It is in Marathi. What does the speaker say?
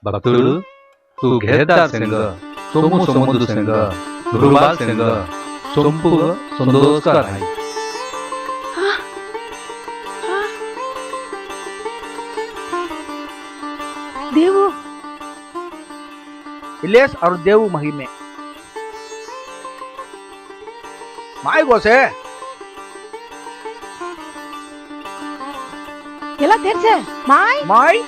भक्तुडू तू घेदार सेंग सोमू सोमंदु सेंग नुरुबाल सेंग सोंपु संदोस्कार हाई ದೇವು ಇಲ್ಲೇಸ್ ಅವ್ರ ದೇವು ಮಹಿಮೆ ಮಾಯ್ ಗೋಸೆ ಎಲ್ಲ ತೆರ್ಸೆ ಮಾಯ್ ಮಾಯ್